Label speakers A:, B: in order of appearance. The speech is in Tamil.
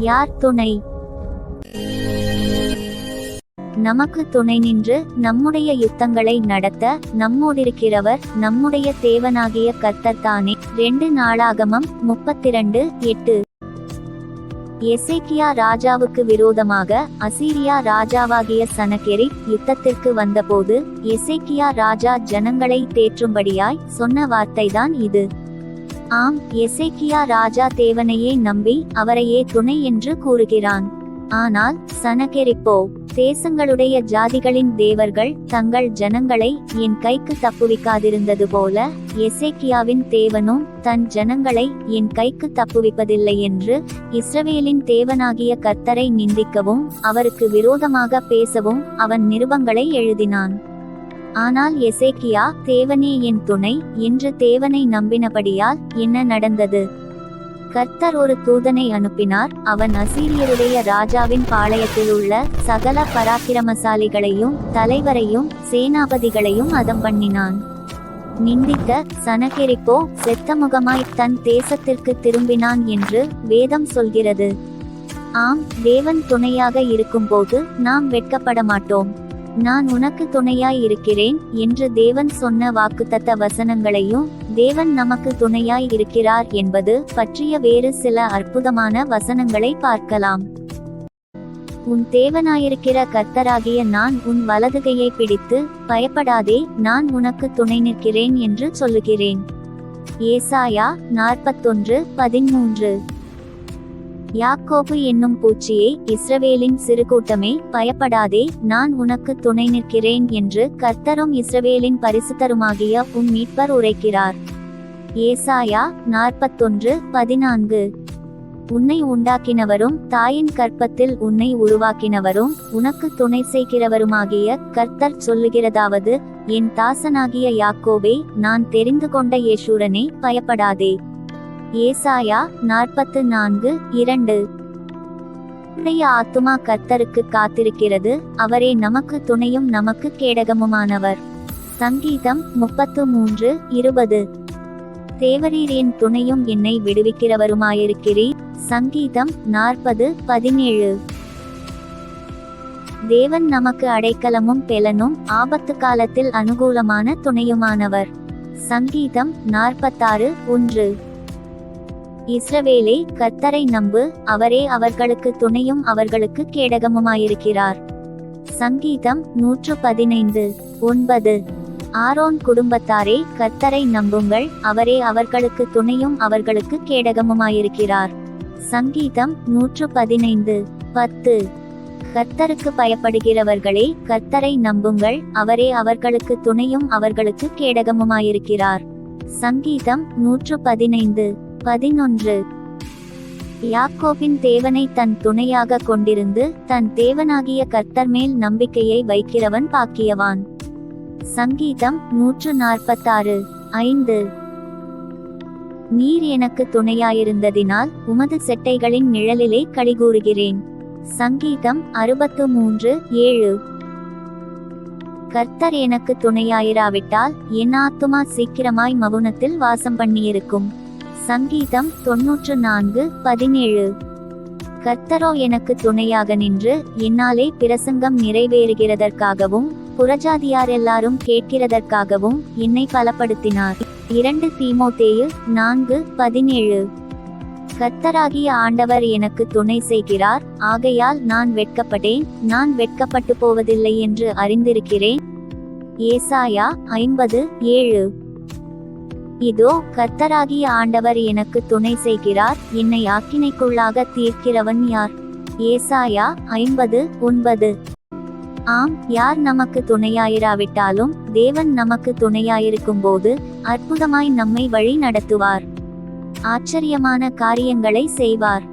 A: யார் துணை? நமக்கு துணை நின்று நம்முடைய யுத்தங்களை நடத்த நம்மோடிருக்கிறவர் நம்முடைய தேவனாகிய கர்த்தர் தானே. 2 நாளாகமம் 32:8. எசேக்கியா ராஜாவுக்கு விரோதமாக அசீரியா ராஜாவாகிய சனகெரிப் யுத்தத்திற்கு வந்தபோது எசேக்கியா ராஜா ஜனங்களை தேற்றும்படியாய் சொன்ன வார்த்தைதான் இது. ஆம், எசேக்கியா ராஜா தேவனையே நம்பி அவரையே துணை என்று கூறுகிறான். ஆனால் சனகெரிப்போ, தேசங்களுடைய ஜாதிகளின் தேவர்கள் தங்கள் ஜனங்களை என் கைக்கு தப்புவிக்காதிருந்தது போல எசேக்கியாவின் தேவனும் தன் ஜனங்களை என் கைக்கு தப்புவிப்பதில்லை என்று இஸ்ரவேலின் தேவனாகிய கர்த்தரை நிந்திக்கவும் அவருக்கு விரோதமாக பேசவும் அவன் நிருபங்களை எழுதினான். ஆனால் எசேக்கியா தேவனே என் துணை என்று தேவனை நம்பினபடியால் என்ன நடந்தது? கர்த்தர் ஒரு தூதனை அனுப்பினார். அவன் அசீரியருடைய ராஜாவின் பாளையத்தில் உள்ள சகல பராக்கிரமசாலிகளையும் தலைவரையும் சேனாபதிகளையும் அதம் பண்ணினான். நிந்தித்த சனகெரிப்போ செத்தமுகமாய் தன் தேசத்திற்கு திரும்பினான் என்று வேதம் சொல்கிறது. ஆம், தேவன் துணையாக இருக்கும்போது நாம் வெட்கப்பட மாட்டோம். நான் உனக்கு துணையாய் இருக்கிறேன் என்று தேவன் சொன்ன வாக்குத்தத்த வசனங்களையும் தேவன் நமக்கு துணையாய் இருக்கிறார் என்பது பற்றிய வேறு சில அற்புதமான வசனங்களை பார்க்கலாம். உன் தேவனாயிருக்கிற கர்த்தராகிய நான் உன் வலதுகையை பிடித்து பயப்படாதே, நான் உனக்கு துணை நிற்கிறேன் என்று சொல்லுகிறேன். ஏசாயா 41:13. யாக்கோபு என்னும் பூச்சியே, இஸ்ரவேலின் சிறுகூட்டமே, பயப்படாதே, நான் உனக்கு துணை நிற்கிறேன் என்று கர்த்தரும் இஸ்ரவேலின் பரிசுத்தருமாகிய உன் மீட்பர் உரைக்கிறார். ஏசாயா 41:14. உன்னை உண்டாக்கினவரும் தாயின் கற்பத்தில் உன்னை உருவாக்கினவரும் உனக்கு துணை செய்கிறவருமாகிய கர்த்தர் சொல்லுகிறதாவது, என் தாசனாகிய யாக்கோபே, நான் தெரிந்து கொண்ட யேசூரனே, பயப்படாதே. ஏசாயா 44:2. உடைய ஆத்துமா கர்த்தருக்கு காத்திருக்கிறது, அவரே நமக்கு துணையும் நமக்கு கேடகமுமானவர். சங்கீதம் 33:20. தேவரீர் என் துணையும் என்னை விடுவிக்கிறவருமாயிருக்கிறீர். சங்கீதம் 40:17. தேவன் நமக்கு அடைக்கலமும் பெலனும் ஆபத்து காலத்தில் அனுகூலமான துணையுமானவர். சங்கீதம் 46:1. இஸ்ரவேலே, கர்த்தரை நம்பு, அவரே அவர்களுக்கு துணையும் அவர்களுக்கு கேடகமுமாயிருக்கிறார். சங்கீதம் 115:9. ஆரோன் குடும்பத்தாரே, கர்த்தரை நம்புங்கள், அவரே அவர்களுக்கு துணையும் அவர்களுக்கு கேடகமுமாயிருக்கிறார். சங்கீதம் 115:10. கர்த்தருக்கு பயப்படுகிறவர்களே, கர்த்தரை நம்புங்கள், அவரே அவர்களுக்கு துணையும் அவர்களுக்கு கேடகமுமாயிருக்கிறார். சங்கீதம் 115:11. யாக்கோபின் தேவனை தன் துணையாக கொண்டிருந்து தன் தேவனாகிய கர்த்தர் மேல் நம்பிக்கையை வைக்கிறவன் பாக்கியவான். சங்கீதம் 146:5. நீர் எனக்கு துணையாயிருந்ததினால் உமது செட்டைகளின் நிழலிலே களிகூறுகிறேன். சங்கீதம் 63:7. கர்த்தர் எனக்கு துணையாயிராவிட்டால் என் ஆத்துமா சீக்கிரமாய் மவுனத்தில் வாசம் பண்ணியிருக்கும். சங்கீதம் 94:17. கர்த்தரோ எனக்கு துணையாக நின்று என்னாலே பிரசங்கம் நிறைவேறுகிறதற்காகவும் புறஜாதியார் எல்லாரும் கேட்கிறதற்காகவும் என்னை பலப்படுத்தினார். 2 தீமோத்தேயு 4:17. கர்த்தராகிய ஆண்டவர் எனக்கு துணை செய்கிறார், ஆகையால் நான் வெட்கப்பட்டேன், நான் வெட்கப்பட்டு போவதில்லை என்று அறிந்திருக்கிறேன். ஏசாயா 50:7. இதோ, கர்த்தராகிய ஆண்டவர் எனக்கு துணை செய்கிறார், என்னை ஆக்கினைக்குள்ளாக தீர்க்கிறவன் யார்? ஏசாயா 50:9. ஆம், யார் நமக்கு துணையாயிராவிட்டாலும் தேவன் நமக்கு துணையாயிருக்கும்போது அற்புதமாய் நம்மை வழி நடத்துவார், ஆச்சரியமான காரியங்களை செய்வார்.